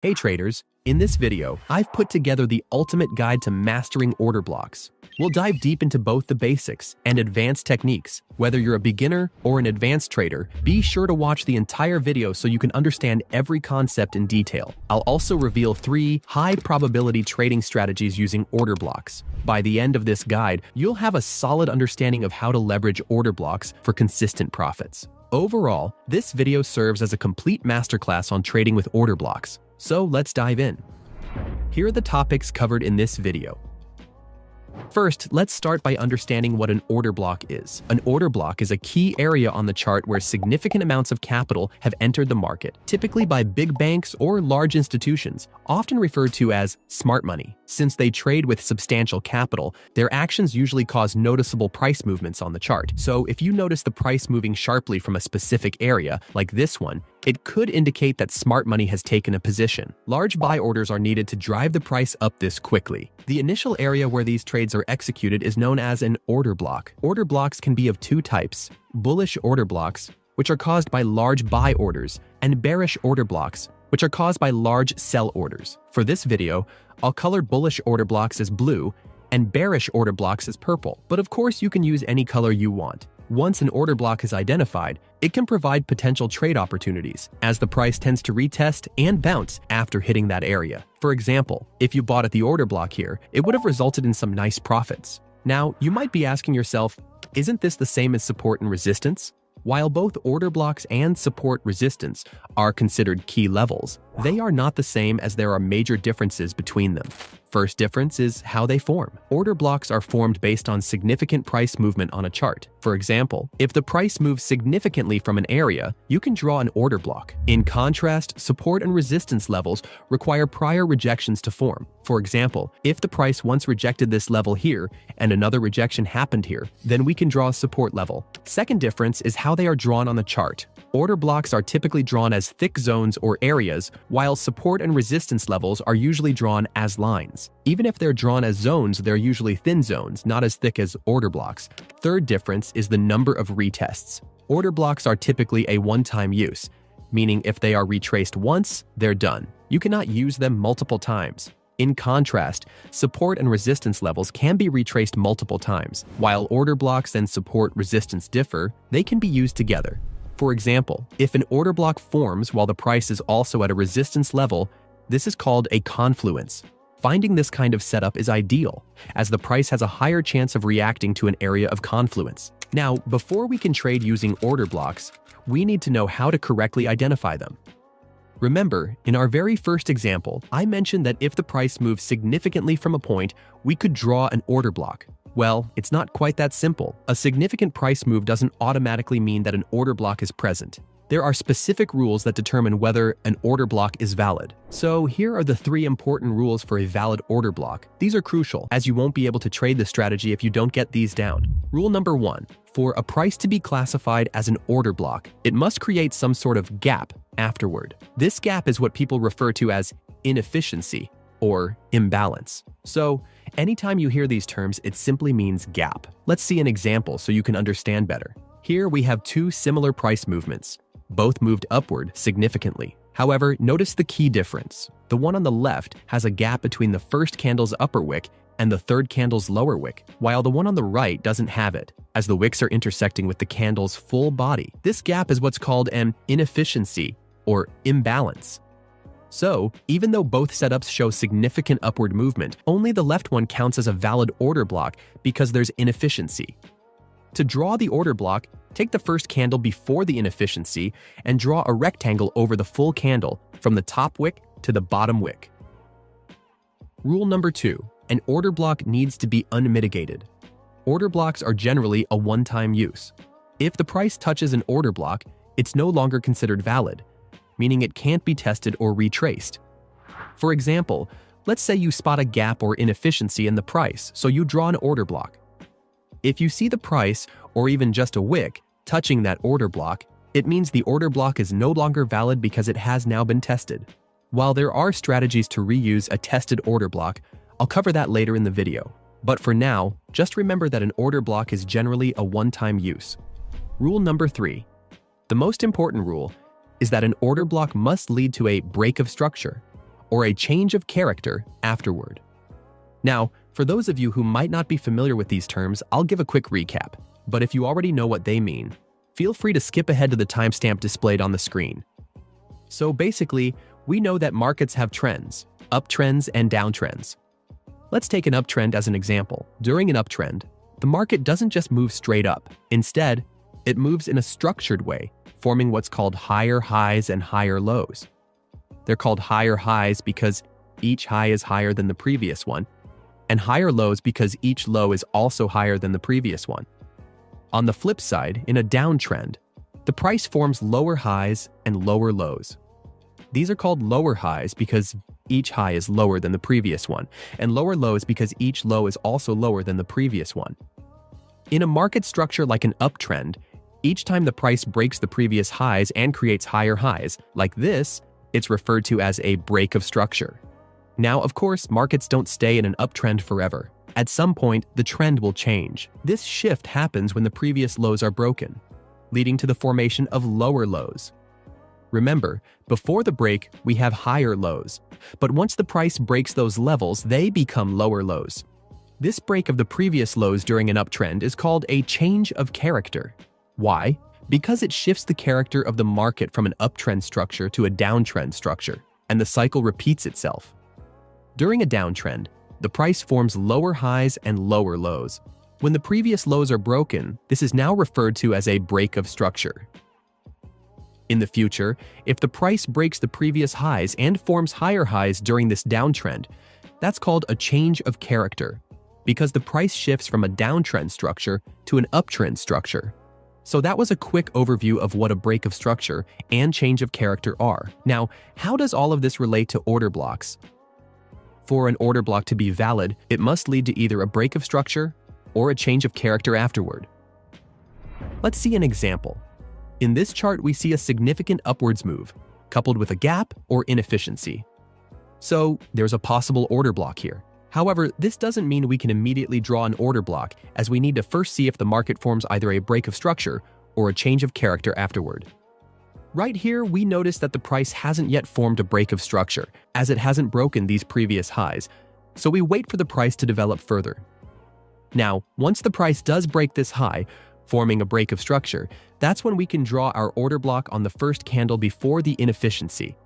Hey traders, in this video, I've put together the ultimate guide to mastering order blocks. We'll dive deep into both the basics and advanced techniques. Whether you're a beginner or an advanced trader, be sure to watch the entire video so you can understand every concept in detail. I'll also reveal 3 high-probability trading strategies using order blocks. By the end of this guide, you'll have a solid understanding of how to leverage order blocks for consistent profits. Overall, this video serves as a complete masterclass on trading with order blocks. So let's dive in. Here are the topics covered in this video. First, let's start by understanding what an order block is. An order block is a key area on the chart where significant amounts of capital have entered the market, typically by big banks or large institutions, often referred to as smart money. Since they trade with substantial capital, their actions usually cause noticeable price movements on the chart. So if you notice the price moving sharply from a specific area, like this one, it could indicate that smart money has taken a position. Large buy orders are needed to drive the price up this quickly. The initial area where these trades are executed is known as an order block. Order blocks can be of 2 types: bullish order blocks, which are caused by large buy orders, and bearish order blocks, which are caused by large sell orders. For this video, I'll color bullish order blocks as blue and bearish order blocks as purple. But of course, you can use any color you want. Once an order block is identified, it can provide potential trade opportunities, as the price tends to retest and bounce after hitting that area. For example, if you bought at the order block here, it would have resulted in some nice profits. Now, you might be asking yourself, isn't this the same as support and resistance? While both order blocks and support resistance are considered key levels, they are not the same, as there are major differences between them. First difference is how they form. Order blocks are formed based on significant price movement on a chart. For example, if the price moves significantly from an area, you can draw an order block. In contrast, support and resistance levels require prior rejections to form. For example, if the price once rejected this level here and another rejection happened here, then we can draw a support level. Second difference is how they are drawn on the chart. Order blocks are typically drawn as thick zones or areas, while support and resistance levels are usually drawn as lines. Even if they're drawn as zones, they're usually thin zones, not as thick as order blocks. Third difference is the number of retests. Order blocks are typically a one-time use, meaning if they are retraced once, they're done. You cannot use them multiple times. In contrast, support and resistance levels can be retraced multiple times. While order blocks and support resistance differ, they can be used together. For example, if an order block forms while the price is also at a resistance level, this is called a confluence. Finding this kind of setup is ideal, as the price has a higher chance of reacting to an area of confluence. Now, before we can trade using order blocks, we need to know how to correctly identify them. Remember, in our very first example, I mentioned that if the price moves significantly from a point, we could draw an order block. Well, it's not quite that simple. A significant price move doesn't automatically mean that an order block is present. There are specific rules that determine whether an order block is valid. So here are the 3 important rules for a valid order block. These are crucial, as you won't be able to trade the strategy if you don't get these down. Rule number 1. For a price to be classified as an order block, it must create some sort of gap afterward. This gap is what people refer to as inefficiency or imbalance. So, anytime you hear these terms, it simply means gap. Let's see an example so you can understand better. Here we have 2 similar price movements. Both moved upward significantly. However, notice the key difference. The one on the left has a gap between the first candle's upper wick and the third candle's lower wick, while the one on the right doesn't have it, as the wicks are intersecting with the candle's full body. This gap is what's called an inefficiency or imbalance. So, even though both setups show significant upward movement, only the left one counts as a valid order block because there's inefficiency. To draw the order block, take the first candle before the inefficiency and draw a rectangle over the full candle from the top wick to the bottom wick. Rule number 2. An order block needs to be unmitigated. Order blocks are generally a one-time use. If the price touches an order block, it's no longer considered valid, meaning it can't be tested or retraced. For example, let's say you spot a gap or inefficiency in the price, so you draw an order block. If you see the price, or even just a wick, touching that order block, it means the order block is no longer valid because it has now been tested. While there are strategies to reuse a tested order block, I'll cover that later in the video. But for now, just remember that an order block is generally a one-time use. Rule number 3. The most important rule is that an order block must lead to a break of structure. or a change of character afterward. Now, for those of you who might not be familiar with these terms, I'll give a quick recap, but if you already know what they mean, feel free to skip ahead to the timestamp displayed on the screen. So basically, we know that markets have trends, uptrends and downtrends. Let's take an uptrend as an example. During an uptrend, the market doesn't just move straight up. Instead, it moves in a structured way, forming what's called higher highs and higher lows. They're called higher highs because each high is higher than the previous one, and higher lows because each low is also higher than the previous one. On the flip side, in a downtrend, the price forms lower highs and lower lows. These are called lower highs because each high is lower than the previous one, and lower lows because each low is also lower than the previous one. In a market structure like an uptrend, each time the price breaks the previous highs and creates higher highs, like this, it's referred to as a break of structure. Now, of course, markets don't stay in an uptrend forever. At some point, the trend will change. This shift happens when the previous lows are broken, leading to the formation of lower lows. Remember, before the break, we have higher lows, but once the price breaks those levels, they become lower lows. This break of the previous lows during an uptrend is called a change of character. Why? Because it shifts the character of the market from an uptrend structure to a downtrend structure, and the cycle repeats itself. During a downtrend, the price forms lower highs and lower lows. When the previous lows are broken, this is now referred to as a break of structure. In the future, if the price breaks the previous highs and forms higher highs during this downtrend, that's called a change of character, because the price shifts from a downtrend structure to an uptrend structure. So that was a quick overview of what a break of structure and change of character are. Now, how does all of this relate to order blocks? For an order block to be valid, it must lead to either a break of structure or a change of character afterward. Let's see an example. In this chart, we see a significant upwards move, coupled with a gap or inefficiency. So there's a possible order block here. However, this doesn't mean we can immediately draw an order block, as we need to first see if the market forms either a break of structure or a change of character afterward. Right here, we notice that the price hasn't yet formed a break of structure, as it hasn't broken these previous highs, so we wait for the price to develop further. Now, once the price does break this high, forming a break of structure, that's when we can draw our order block on the first candle before the inefficiency.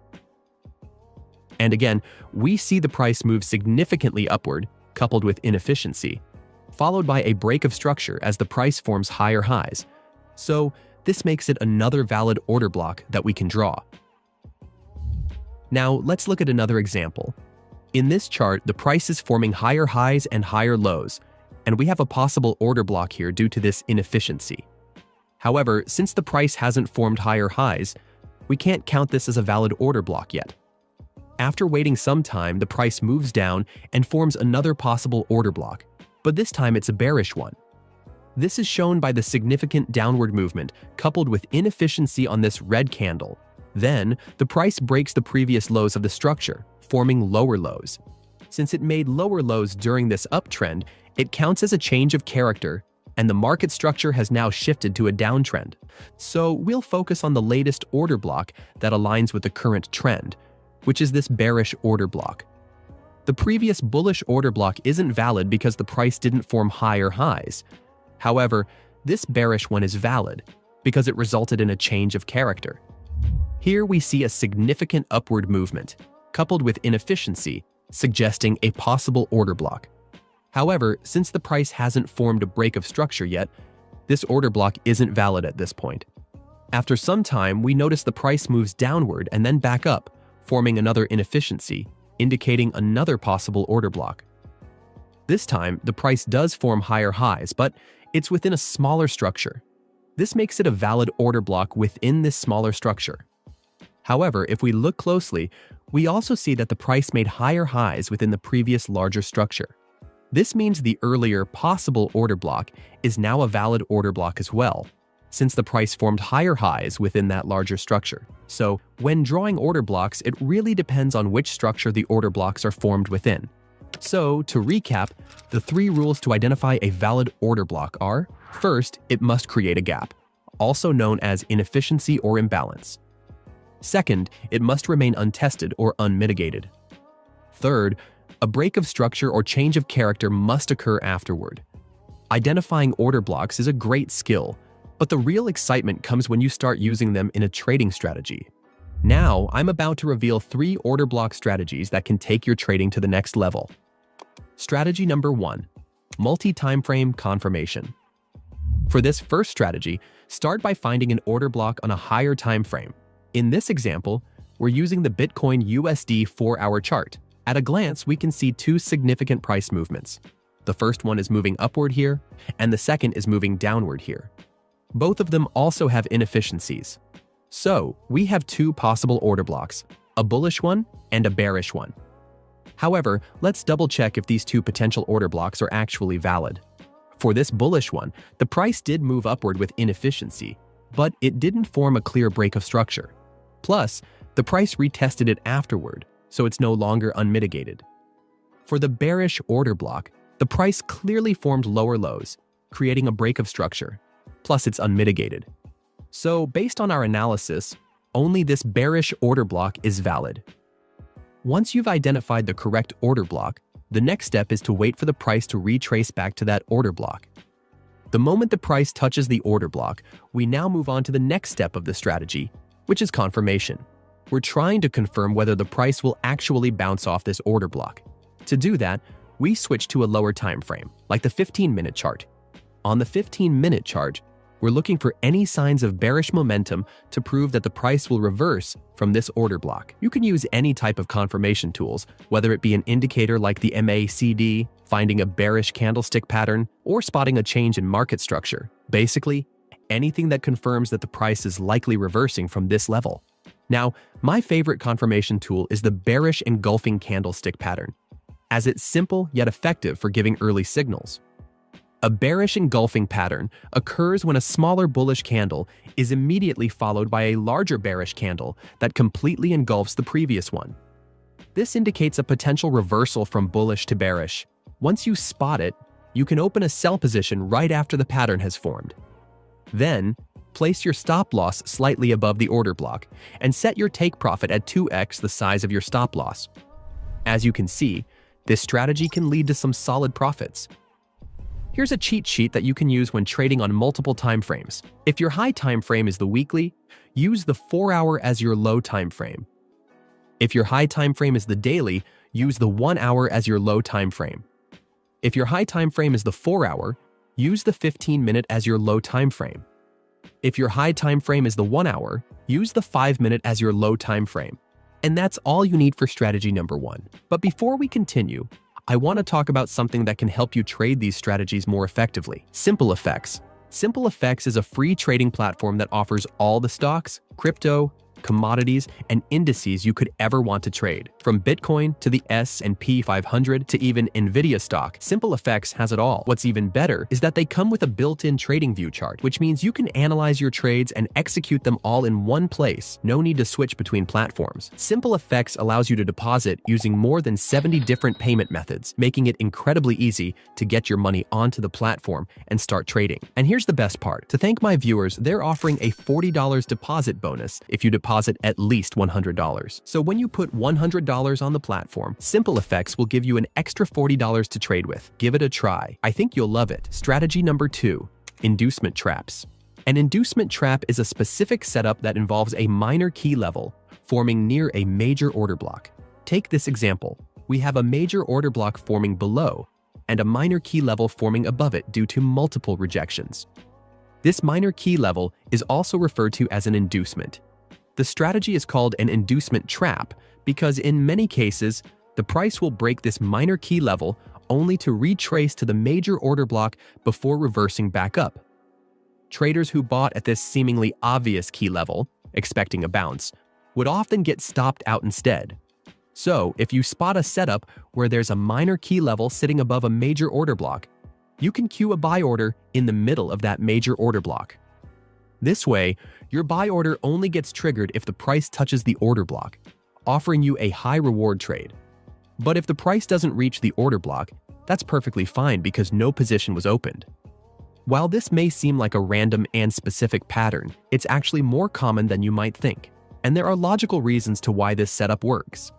And again, we see the price move significantly upward, coupled with inefficiency, followed by a break of structure as the price forms higher highs. So this makes it another valid order block that we can draw. Now let's look at another example. In this chart, the price is forming higher highs and higher lows, and we have a possible order block here due to this inefficiency. However, since the price hasn't formed higher highs, we can't count this as a valid order block yet. After waiting some time, the price moves down and forms another possible order block, but this time it's a bearish one. This is shown by the significant downward movement coupled with inefficiency on this red candle. Then, the price breaks the previous lows of the structure, forming lower lows. Since it made lower lows during this uptrend, it counts as a change of character, and the market structure has now shifted to a downtrend. So we'll focus on the latest order block that aligns with the current trend, which is this bearish order block. The previous bullish order block isn't valid because the price didn't form higher highs. However, this bearish one is valid because it resulted in a change of character. Here we see a significant upward movement, coupled with inefficiency, suggesting a possible order block. However, since the price hasn't formed a break of structure yet, this order block isn't valid at this point. After some time, we notice the price moves downward and then back up, forming another inefficiency, indicating another possible order block. This time, the price does form higher highs, but it's within a smaller structure. This makes it a valid order block within this smaller structure. However, if we look closely, we also see that the price made higher highs within the previous larger structure. This means the earlier possible order block is now a valid order block as well, since the price formed higher highs within that larger structure. So, when drawing order blocks, it really depends on which structure the order blocks are formed within. So, to recap, the 3 rules to identify a valid order block are: first, it must create a gap, also known as inefficiency or imbalance. Second, it must remain untested or unmitigated. Third, a break of structure or change of character must occur afterward. Identifying order blocks is a great skill, but the real excitement comes when you start using them in a trading strategy. Now, I'm about to reveal 3 order block strategies that can take your trading to the next level. Strategy number 1, multi-timeframe confirmation. For this first strategy, start by finding an order block on a higher time frame. In this example, we're using the Bitcoin USD 4-hour chart. At a glance, we can see 2 significant price movements. The first one is moving upward here, and the second is moving downward here. Both of them also have inefficiencies. So, we have 2 possible order blocks, a bullish one and a bearish one. However, let's double-check if these 2 potential order blocks are actually valid. For this bullish one, the price did move upward with inefficiency, but it didn't form a clear break of structure. Plus, the price retested it afterward, so it's no longer unmitigated. For the bearish order block, the price clearly formed lower lows, creating a break of structure, plus it's unmitigated. So, based on our analysis, only this bearish order block is valid. Once you've identified the correct order block, the next step is to wait for the price to retrace back to that order block. The moment the price touches the order block, we now move on to the next step of the strategy, which is confirmation. We're trying to confirm whether the price will actually bounce off this order block. To do that, we switch to a lower time frame, like the 15-minute chart. On the 15-minute chart, we're looking for any signs of bearish momentum to prove that the price will reverse from this order block. You can use any type of confirmation tools, whether it be an indicator like the MACD, finding a bearish candlestick pattern, or spotting a change in market structure. Basically, anything that confirms that the price is likely reversing from this level. Now, my favorite confirmation tool is the bearish engulfing candlestick pattern, as it's simple yet effective for giving early signals. A bearish engulfing pattern occurs when a smaller bullish candle is immediately followed by a larger bearish candle that completely engulfs the previous one. This indicates a potential reversal from bullish to bearish. Once you spot it, you can open a sell position right after the pattern has formed. Then, place your stop loss slightly above the order block and set your take profit at 2x the size of your stop loss. As you can see, this strategy can lead to some solid profits. Here's a cheat sheet that you can use when trading on multiple time frames. If your high time frame is the weekly, use the 4-hour as your low time frame. If your high time frame is the daily, use the 1-hour as your low time frame. If your high time frame is the 4-hour, use the 15-minute as your low time frame. If your high time frame is the 1-hour, use the 5-minute as your low time frame. And that's all you need for strategy number 1. But before we continue, I want to talk about something that can help you trade these strategies more effectively. Simple FX. Simple FX is a free trading platform that offers all the stocks, crypto, commodities, and indices you could ever want to trade. From Bitcoin to the S&P 500 to even Nvidia stock, Simple FX has it all. What's even better is that they come with a built-in trading view chart, which means you can analyze your trades and execute them all in one place. No need to switch between platforms. Simple FX allows you to deposit using more than 70 different payment methods, making it incredibly easy to get your money onto the platform and start trading. And here's the best part. To thank my viewers, they're offering a $40 deposit bonus if you deposit at least $100. So when you put $100 on the platform, Simple FX will give you an extra $40 to trade with. Give it a try. I think you'll love it. Strategy number 2, inducement traps. An inducement trap is a specific setup that involves a minor key level forming near a major order block. Take this example. We have a major order block forming below and a minor key level forming above it due to multiple rejections. This minor key level is also referred to as an inducement. The strategy is called an inducement trap because in many cases, the price will break this minor key level only to retrace to the major order block before reversing back up. Traders who bought at this seemingly obvious key level, expecting a bounce, would often get stopped out instead. So, if you spot a setup where there's a minor key level sitting above a major order block, you can queue a buy order in the middle of that major order block. This way, your buy order only gets triggered if the price touches the order block, offering you a high reward trade. But if the price doesn't reach the order block, that's perfectly fine because no position was opened. While this may seem like a random and specific pattern, it's actually more common than you might think, and there are logical reasons to why this setup works.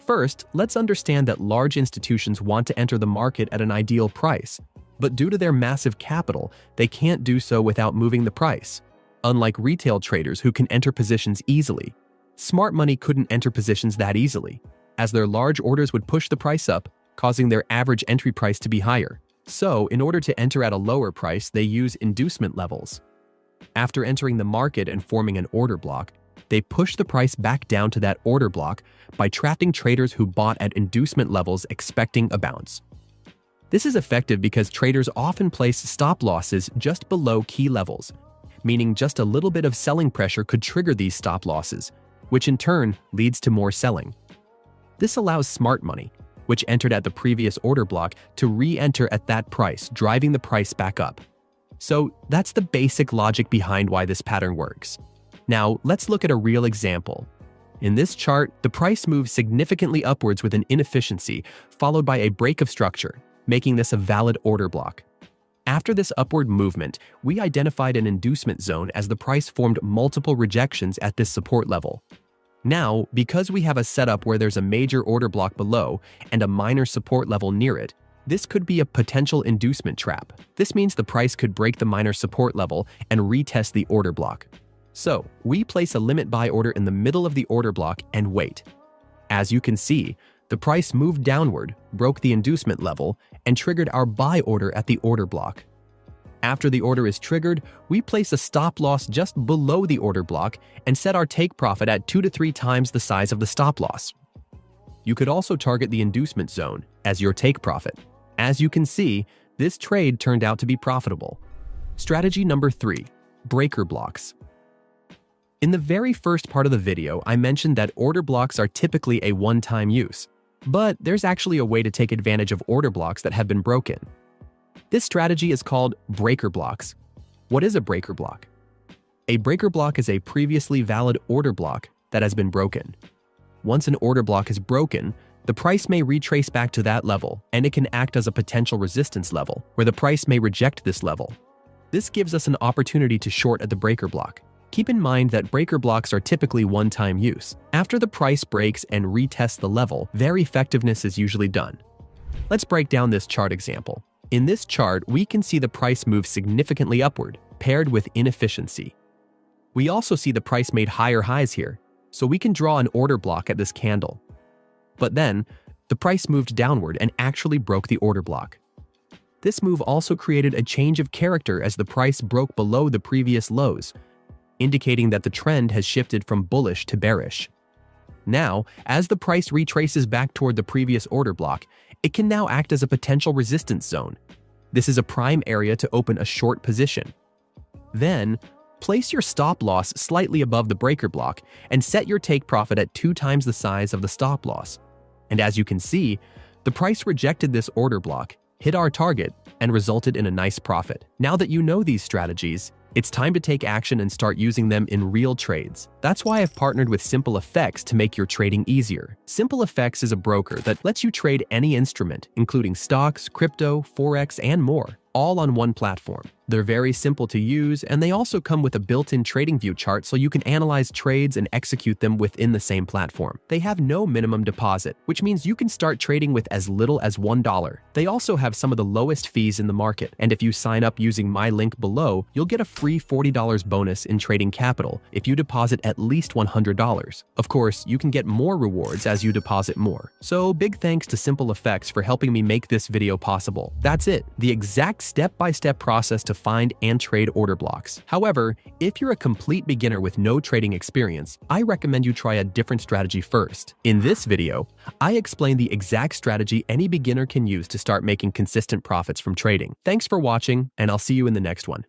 First, let's understand that large institutions want to enter the market at an ideal price, but due to their massive capital, they can't do so without moving the price. Unlike retail traders who can enter positions easily, smart money couldn't enter positions that easily, as their large orders would push the price up, causing their average entry price to be higher. So, in order to enter at a lower price, they use inducement levels. After entering the market and forming an order block, they push the price back down to that order block by trapping traders who bought at inducement levels expecting a bounce. This is effective because traders often place stop losses just below key levels, meaning just a little bit of selling pressure could trigger these stop losses, which in turn leads to more selling. This allows smart money, which entered at the previous order block, to re-enter at that price, driving the price back up. So that's the basic logic behind why this pattern works. Now, let's look at a real example. In this chart, the price moves significantly upwards with an inefficiency, followed by a break of structure, making this a valid order block. After this upward movement, we identified an inducement zone as the price formed multiple rejections at this support level. Now, because we have a setup where there's a major order block below and a minor support level near it, this could be a potential inducement trap. This means the price could break the minor support level and retest the order block. So, we place a limit buy order in the middle of the order block and wait. As you can see, the price moved downward, broke the inducement level, and triggered our buy order at the order block. After the order is triggered, we place a stop loss just below the order block and set our take profit at 2 to 3 times the size of the stop loss. You could also target the inducement zone as your take profit. As you can see, this trade turned out to be profitable. Strategy number 3, breaker blocks. In the very first part of the video, I mentioned that order blocks are typically a one-time use, but there's actually a way to take advantage of order blocks that have been broken. This strategy is called breaker blocks. What is a breaker block? A breaker block is a previously valid order block that has been broken. Once an order block is broken, the price may retrace back to that level, and it can act as a potential resistance level, where the price may reject this level. This gives us an opportunity to short at the breaker block. Keep in mind that breaker blocks are typically one-time use. After the price breaks and retests the level, their effectiveness is usually done. Let's break down this chart example. In this chart, we can see the price move significantly upward, paired with inefficiency. We also see the price made higher highs here, so we can draw an order block at this candle. But then, the price moved downward and actually broke the order block. This move also created a change of character as the price broke below the previous lows, indicating that the trend has shifted from bullish to bearish. Now, as the price retraces back toward the previous order block, it can now act as a potential resistance zone. This is a prime area to open a short position. Then, place your stop loss slightly above the breaker block and set your take profit at 2 times the size of the stop loss. And as you can see, the price rejected this order block, hit our target, and resulted in a nice profit. Now that you know these strategies, it's time to take action and start using them in real trades. That's why I've partnered with Simple FX to make your trading easier. Simple FX is a broker that lets you trade any instrument, including stocks, crypto, forex, and more, all on one platform. They're very simple to use, and they also come with a built-in trading view chart so you can analyze trades and execute them within the same platform. They have no minimum deposit, which means you can start trading with as little as $1. They also have some of the lowest fees in the market, and if you sign up using my link below, you'll get a free $40 bonus in trading capital if you deposit at least $100. Of course, you can get more rewards as you deposit more. So big thanks to Simple FX for helping me make this video possible. That's it, the exact step-by-step process to find and trade order blocks. However, if you're a complete beginner with no trading experience, I recommend you try a different strategy first. In this video, I explain the exact strategy any beginner can use to start making consistent profits from trading. Thanks for watching, and I'll see you in the next one.